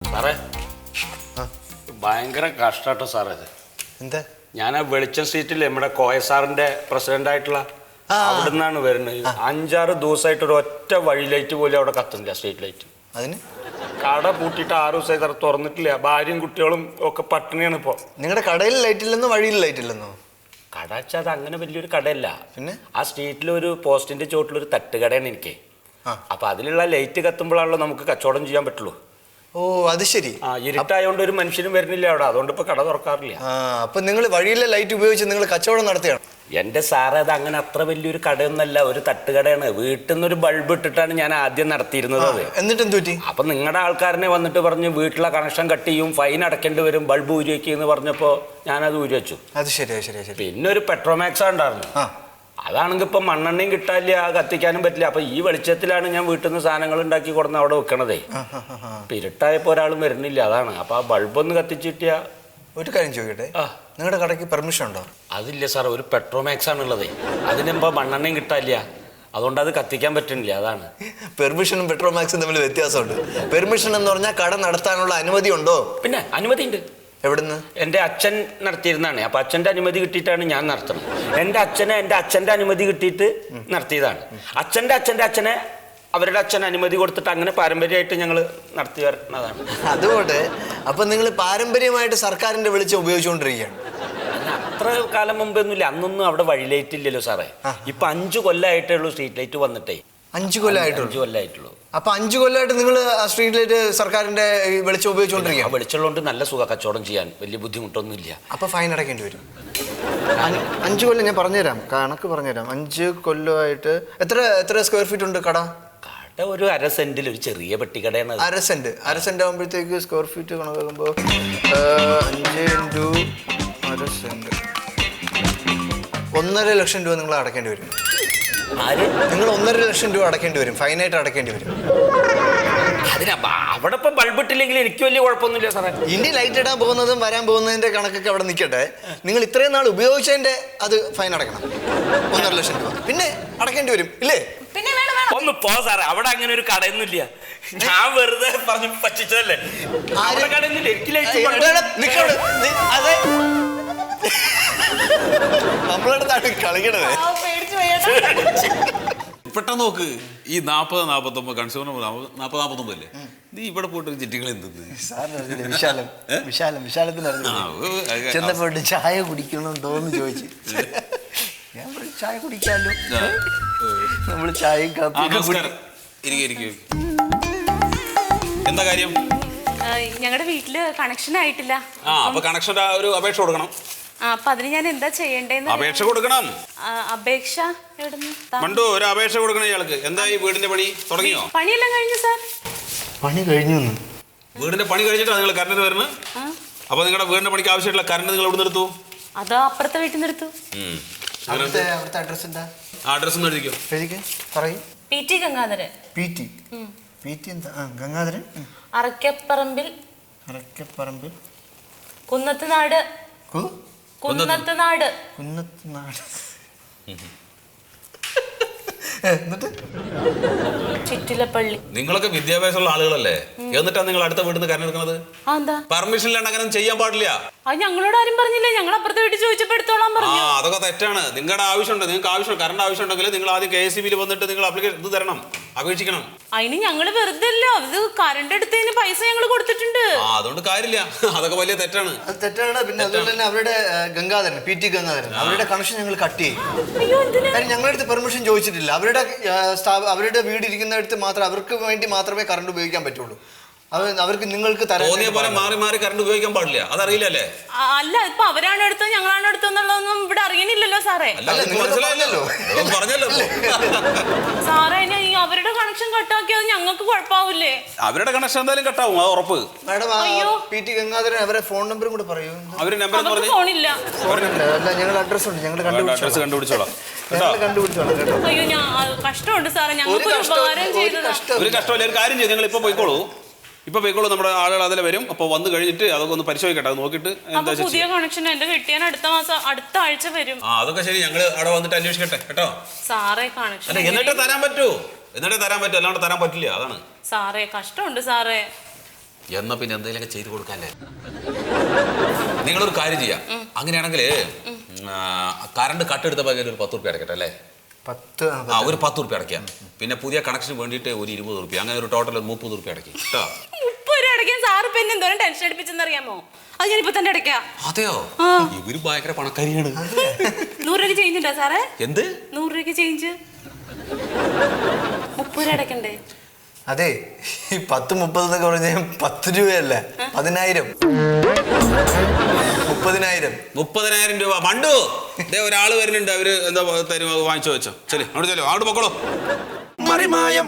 സാറേ ഭയങ്കര കഷ്ടാട്ടോ സാറേ ഇത്. എന്താ? ഞാൻ ആ വെളിച്ചം സ്ട്രീറ്റിൽ നമ്മുടെ കോയ സാറിന്റെ പ്രസിഡന്റ് ആയിട്ടുള്ള അവിടെ നിന്നാണ് വരുന്നത്. 5-6 ദിവസമായിട്ട് ഒരു ഒറ്റ വഴി ലൈറ്റ് പോലും അവിടെ കത്തുന്നില്ല, സ്ട്രീറ്റ് ലൈറ്റ്. അതിന് കട പൂട്ടിയിട്ട് 6 ദിവസമായി സാർ, തുറന്നിട്ടില്ല. ഭാര്യയും കുട്ടികളും ഒക്കെ പട്ടിണിയാണ് ഇപ്പോ. നിങ്ങളുടെ കടയിൽ ലൈറ്റ് ഇല്ലെന്നോ വഴിയിൽ ലൈറ്റ് ഇല്ലെന്നോ? കട വെച്ചാൽ അത് അങ്ങനെ വലിയൊരു കടയല്ല. പിന്നെ ആ സ്ട്രീറ്റിൽ ഒരു പോസ്റ്റിന്റെ ചോട്ടിലൊരു തട്ടുകടയാണ് എനിക്ക്. അപ്പൊ അതിലുള്ള ലൈറ്റ് കത്തുമ്പോഴാണല്ലോ നമുക്ക് കച്ചവടം ചെയ്യാൻ പറ്റുള്ളൂ. ഓ അത് ശരി. ഇരുട്ടായോണ്ട് ഒരു മനുഷ്യനും വരുന്നില്ല അവിടെ, അതുകൊണ്ട് ഇപ്പൊ കട തുറക്കാറില്ല. അപ്പൊ നിങ്ങൾ വഴിയിലെ ലൈറ്റ് ഉപയോഗിച്ച് നിങ്ങൾ കച്ചവടം നടത്തുകയാണ്? എന്റെ സാറേ അത് അങ്ങനെ അത്ര വലിയൊരു കടയൊന്നല്ല, ഒരു തട്ടുകടയാണ്. വീട്ടിൽ നിന്നൊരു ബൾബ് ഇട്ടിട്ടാണ് ഞാൻ ആദ്യം നടത്തിയിരുന്നത്. അത് എന്നിട്ട് എന്ത് പറ്റി? അപ്പൊ നിങ്ങളുടെ ആൾക്കാരനെ വന്നിട്ട് പറഞ്ഞു വീട്ടിലെ കണക്ഷൻ കട്ട് ചെയ്യും, ഫൈൻ അടക്കേണ്ടി വരും, ബൾബ് ഊരി വയ്ക്കുക എന്ന് പറഞ്ഞപ്പോ ഞാനത് ഊരി വെച്ചു. അത് ശരിയാ ശരിയാ ശരി. പിന്നെ ഒരു പെട്രോമാക്സ് ഉണ്ടായിരുന്നു. അതാണെങ്കിൽ ഇപ്പൊ മണ്ണെണ്ണയും കിട്ടാനില്ല, കത്തിക്കാനും പറ്റില്ല. അപ്പൊ ഈ വെളിച്ചത്തിലാണ് ഞാൻ വീട്ടിൽ നിന്ന് സാധനങ്ങൾ ഉണ്ടാക്കി കൊടുന്ന് അവിടെ വെക്കണതേ. ഇപ്പൊ ഇരുട്ടായപ്പോ ഒരാളും വരുന്നില്ല, അതാണ്. അപ്പൊ ആ ബൾബൊന്ന് കത്തിച്ചിട്ടിയ. ഒരു കാര്യം ചോദിക്കട്ടെ, നിങ്ങളുടെ കടയ്ക്ക് പെർമിഷൻ ഉണ്ടോ? അതില്ല സാർ, ഒരു പെട്രോമാക്സ് ആണുള്ളത്. അതിനിപ്പോ മണ്ണെണ്ണയും കിട്ടാനില്ല, അതുകൊണ്ട് അത് കത്തിക്കാൻ പറ്റുന്നില്ല, അതാണ്. പെർമിഷനും പെട്രോമാക്സും തമ്മിൽ വ്യത്യാസമുണ്ട്. പെർമിഷൻ എന്ന് പറഞ്ഞാൽ കട നടത്താനുള്ള അനുമതി ഉണ്ടോ? പിന്നെ അനുമതി ഉണ്ട്. എവിടുന്ന്? എൻ്റെ അച്ഛൻ നടത്തിയിരുന്നതാണ്. അപ്പൊ അച്ഛൻ്റെ അനുമതി കിട്ടിയിട്ടാണ് ഞാൻ നടത്തുന്നത്. എൻ്റെ അച്ഛൻ്റെ അനുമതി കിട്ടിയിട്ട് നടത്തിയതാണ്. അച്ഛൻ്റെ അച്ഛനെ അവരുടെ അച്ഛൻ അനുമതി കൊടുത്തിട്ട് അങ്ങനെ പാരമ്പര്യമായിട്ട് ഞങ്ങൾ നടത്തി വരുന്നതാണ്. അതുകൊണ്ട് അപ്പൊ നിങ്ങൾ പാരമ്പര്യമായിട്ട് സർക്കാരിന്റെ വെളിച്ചം ഉപയോഗിച്ചുകൊണ്ടിരിക്കുകയാണ്? അത്ര കാലം മുമ്പൊന്നുമില്ല, അന്നൊന്നും അവിടെ വഴി ലൈറ്റ് ഇല്ലല്ലോ സാറേ. ഇപ്പൊ 5 കൊല്ലമായിട്ടേ ഉള്ളൂ സ്ട്രീറ്റ് ലൈറ്റ് വന്നിട്ടേ. 5 കൊല്ലമായിട്ടുള്ളൂ. അപ്പൊ 5 കൊല്ലമായിട്ട് നിങ്ങൾ ആ സ്ട്രീറ്റ് ലൈറ്റ് സർക്കാരിന്റെ വെളിച്ചം ഉപയോഗിച്ചുകൊണ്ടിരിക്കുക? വെളിച്ചമുള്ളതുകൊണ്ട് നല്ല സുഖ കച്ചവടം ചെയ്യാൻ, വലിയ ബുദ്ധിമുട്ടൊന്നുമില്ല. അപ്പൊ ഫൈൻ അടക്കേണ്ടി വരും. 5 കൊല്ലം ഞാൻ പറഞ്ഞുതരാം, കണക്ക് പറഞ്ഞുതരാം. 5 കൊല്ലമായിട്ട് എത്ര സ്ക്വയർ ഫീറ്റ് ഉണ്ട് കട? കട ഒരു 1/2 സെന്റിൽ ഒരു ചെറിയ പെട്ടിക്കടയാണ്. 1/2 സെന്റ് ആകുമ്പോഴത്തേക്ക് സ്ക്വയർ ഫീറ്റ് കണക്കാക്കുമ്പോ 5 × 1/2 സെന്റ് 1.5 ലക്ഷം രൂപ നിങ്ങൾ അടക്കേണ്ടി വരും. നിങ്ങൾ 1.5 ലക്ഷം രൂപ അടക്കേണ്ടി വരും, ഫൈനായിട്ട് അടക്കേണ്ടി വരും. അവിടെ ഇപ്പൊ ബൾബ് ഇട്ടില്ലെങ്കിൽ എനിക്ക് വലിയ കുഴപ്പമൊന്നുമില്ല സാറേ. ഇനി ലൈറ്റ് ഇടാൻ പോകുന്നതും വരാൻ പോകുന്നതിന്റെ കണക്കൊക്കെ അവിടെ നിൽക്കട്ടെ. നിങ്ങൾ ഇത്രയും നാൾ ഉപയോഗിച്ചതിന്റെ അത് ഫൈൻ അടക്കണം, 1.5 ലക്ഷം രൂപ. പിന്നെ അടക്കേണ്ടി വരും ഇല്ലേ? ഒന്ന് പോ സാറേ, അവിടെ അങ്ങനെ ഒരു കടയൊന്നുമില്ല. ഞാൻ വെറുതെ പറഞ്ഞു പറ്റിച്ചതല്ലേ. നമ്മളടുത്താണ് കളിക്കണത്. പെട്ടെന്ന് നോക്ക്, ഈ 40-49 കൺസ്യൂമർ 40-49 അല്ലേ? നീ ഇവിടെ പോയിട്ട് ചിറ്റികൾ എന്തെന്ന് വിശാലത്തിന് ചെന്നപ്പോട്ട് ചായ കുടിക്കണമെന്ന് ചോദിച്ചു. ഞാൻ പറഞ്ഞു ചായ കുടിക്കാമല്ലോ. നമ്മള് ചായയും കാപ്പിയും. എന്താ കാര്യം? ഞങ്ങളുടെ വീട്ടില് കണക്ഷൻ ആയിട്ടില്ല. അപ്പൊ കണക്ഷന്റെ ഒരു അപേക്ഷ കൊടുക്കണം. അപ്പൊ അതിന് ഞാൻ എന്താ ചെയ്യേണ്ടതെന്ന്? അപേക്ഷ കൊടുക്കണം. അപേക്ഷ മണ്ടു, ഒരു അപേക്ഷ കൊടുക്കണം ഇയാൾക്ക്. എന്താ ഈ വീടിന്റെ പണി തുടങ്ങിയോ? പണിയെല്ലാം കഴിഞ്ഞു സാർ. പണി കഴിഞ്ഞു. വീടിന്റെ പണി കഴിഞ്ഞിട്ടാണ് നിങ്ങൾ കറണ്ട് വരുന്നത്. അപ്പൊ നിങ്ങളുടെ വീടിന്റെ പണിക്ക് ആവശ്യമായിട്ടുള്ള കറണ്ട് നിങ്ങൾ എവിടെ നിർത്തൂ? അത് അപ്പുറത്തെ വീട്ടിൽ നിർത്തു. അഡ്രസ് എന്താ? അഡ്രസ് ഒന്ന് എഴുതിക്കോ. പറയും. PT ഗംഗാധരൻ. PT എന്താ? ഗംഗാധരൻ. അറക്കപ്പറമ്പിൽ കുന്നത്തുനാട്. ചുറ്റിലപ്പള്ളി. നിങ്ങളൊക്കെ വിദ്യാഭ്യാസമുള്ള ആളുകളല്ലേ, എന്നിട്ടാണ് നിങ്ങൾ അടുത്ത വീട്ടിൽ നിന്ന് കറണ്ട് എടുക്കുന്നത്? പെർമിഷൻ ഇല്ലാണ്ട് അങ്ങനെ ചെയ്യാൻ പാടില്ല. അത് ഞങ്ങളോട് ആരും പറഞ്ഞില്ല. ഞങ്ങൾ അപ്പുറത്തെ വീട്ടിൽ ചോദിച്ചപ്പോൾ എടുത്തോളാൻ പറഞ്ഞു. അതൊക്കെ തെറ്റാണ്. നിങ്ങളുടെ ആവശ്യമുണ്ട്, നിങ്ങൾക്ക് ആവശ്യം കറണ്ട് ആവശ്യം ഉണ്ടെങ്കിൽ നിങ്ങൾ ആദ്യം KSEB വന്നിട്ട് നിങ്ങൾ അപ്ലിക്കേഷൻ ഇത് തരണം, അപേക്ഷിക്കണം. അതിന് ഞങ്ങള് വെറുതെ അല്ല, ഇത് കറണ്ട് എടുത്തതിന് പൈസ ഞങ്ങൾ കൊടുത്തിട്ടുണ്ട്. അതുകൊണ്ട് കാര്യമില്ല, അതൊക്കെ വലിയ തെറ്റാണ്. തെറ്റാണ്. പിന്നെ അതുകൊണ്ട് തന്നെ അവരുടെ ഗംഗാധരൻ, PT ഗംഗാധരൻ, അവരുടെ കണക്ഷൻ ഞങ്ങൾ കട്ട് ചെയ്യും. ഞങ്ങളുടെ അടുത്ത് പെർമിഷൻ ചോദിച്ചിട്ടില്ല. അവരുടെ വീട് ഇരിക്കുന്നിടത്ത് മാത്രം അവർക്ക് വേണ്ടി മാത്രമേ കറണ്ട് ഉപയോഗിക്കാൻ പറ്റുള്ളൂ. അവർക്ക് നിങ്ങൾക്ക് തോന്നിയ പോലെ മാറി മാറി കറണ്ട് ഉപയോഗിക്കാൻ പാടില്ല. അതറിയില്ലല്ലേ? അല്ല, ഇപ്പൊ അവരാണ് എടുത്തത് ഞങ്ങളാണ് എടുത്തെന്നുള്ളതൊന്നും ഇവിടെ അറിയണില്ലല്ലോ സാറേ. മനസ്സിലായില്ലല്ലോ, പറഞ്ഞല്ലോ സാറേ. അവരുടെ കണക്ഷൻ കട്ടാക്കിയത് ഞങ്ങൾക്ക് കുഴപ്പമാവൂലേ? അവരുടെ കണക്ഷൻ എന്തായാലും കട്ടാവും, അത് ഉറപ്പ്. മാഡം, PT ഗംഗാധരൻ അവരുടെ ഫോൺ നമ്പറും കൂടെ പറയൂ. അവരുടെ നമ്പർ ഫോണില്ല. ഞങ്ങളുടെ അഡ്രസ് ഉണ്ട്, ഞങ്ങൾ കണ്ടുപിടിച്ചോളാം. അയ്യോ, കഷ്ടമുണ്ട് സാറേ. ഞങ്ങൾക്ക് ഒരു ഉപകാരം ചെയ്തത്. ഒരു കഷ്ടമല്ല, ഒരു കാര്യം ചെയ്യും, നിങ്ങൾ ഇപ്പൊ പോയിക്കോളൂ. നമ്മുടെ ആളുകൾ അതിൽ വരും. അപ്പോൾ വന്നു കഴിഞ്ഞിട്ട് അതൊക്കെ ഒന്ന് പരിശോധിക്കട്ടെ, അത് നോക്കിയിട്ട് എന്താ പുതിയ കണക്ഷൻ എന്റെ കെട്ടിയാൻ അടുത്ത ആഴ്ച വരും. അതൊക്കെ ശരി, ഞങ്ങൾ അവിടെ വന്നിട്ട് അന്വേഷിക്കട്ടെ കേട്ടോ സാറേ. കണക്ഷൻ എന്നിട്ടേ തരാൻ പറ്റൂ, അല്ലാണ്ട് തരാൻ പറ്റില്ല, അതാണ് സാറേ. കഷ്ടമുണ്ട് സാറേ. എന്നാ പിന്നെ എന്തെങ്കിലുമൊക്കെ ചെയ്ത് കൊടുക്കാല്ലേ? നിങ്ങളൊരു കാര്യം ചെയ്യാം. അങ്ങനെയാണെങ്കിൽ കറണ്ട് കട്ടെടുത്തപ്പോൾ ഒരു 10 റുപ്യ അടയ്ക്കട്ടെ അല്ലേ? 10 ഒരു 10 റുപ്യ അടയ്ക്കാം. പിന്നെ പുതിയ കണക്ഷന് വേണ്ടിയിട്ട് ഒരു 20 റുപ്യ, അങ്ങനെ ഒരു ടോട്ടൽ 30 റുപ്യ അടയ്ക്കും കേട്ടോ. 30 രൂപ അടയ്ക്കാൻ സാറ് പിന്നെ എന്തോരം ടെൻഷൻ അടിപ്പിച്ചെന്നറിയാമോ? അത് ഞാനിപ്പോ തന്നെ അടയ്ക്കാം. അതെയോ? ഇവര് ഭയങ്കര പണക്കാരിയാണ്. 100 രൂപയ്ക്ക് ചേഞ്ച് ഉണ്ടോ സാറേ? എന്ത് 100 രൂപയ്ക്ക് ചേഞ്ച്? 30 രൂപ അടയ്ക്കണ്ടേ? അതെ, ഈ 10, 30 എന്നൊക്കെ പറഞ്ഞ 10 രൂപയല്ല, 10,000, 30,000. 30,000 രൂപ. മണ്ടു, ഇതേ ഒരാൾ വരുന്നുണ്ട്, അവര് എന്താ തരും, വാങ്ങിച്ചു വെച്ചോ. ശരി, അവിടെ ചെല്ലോ, അവിടെ പൊക്കോളൂ. മറിമായം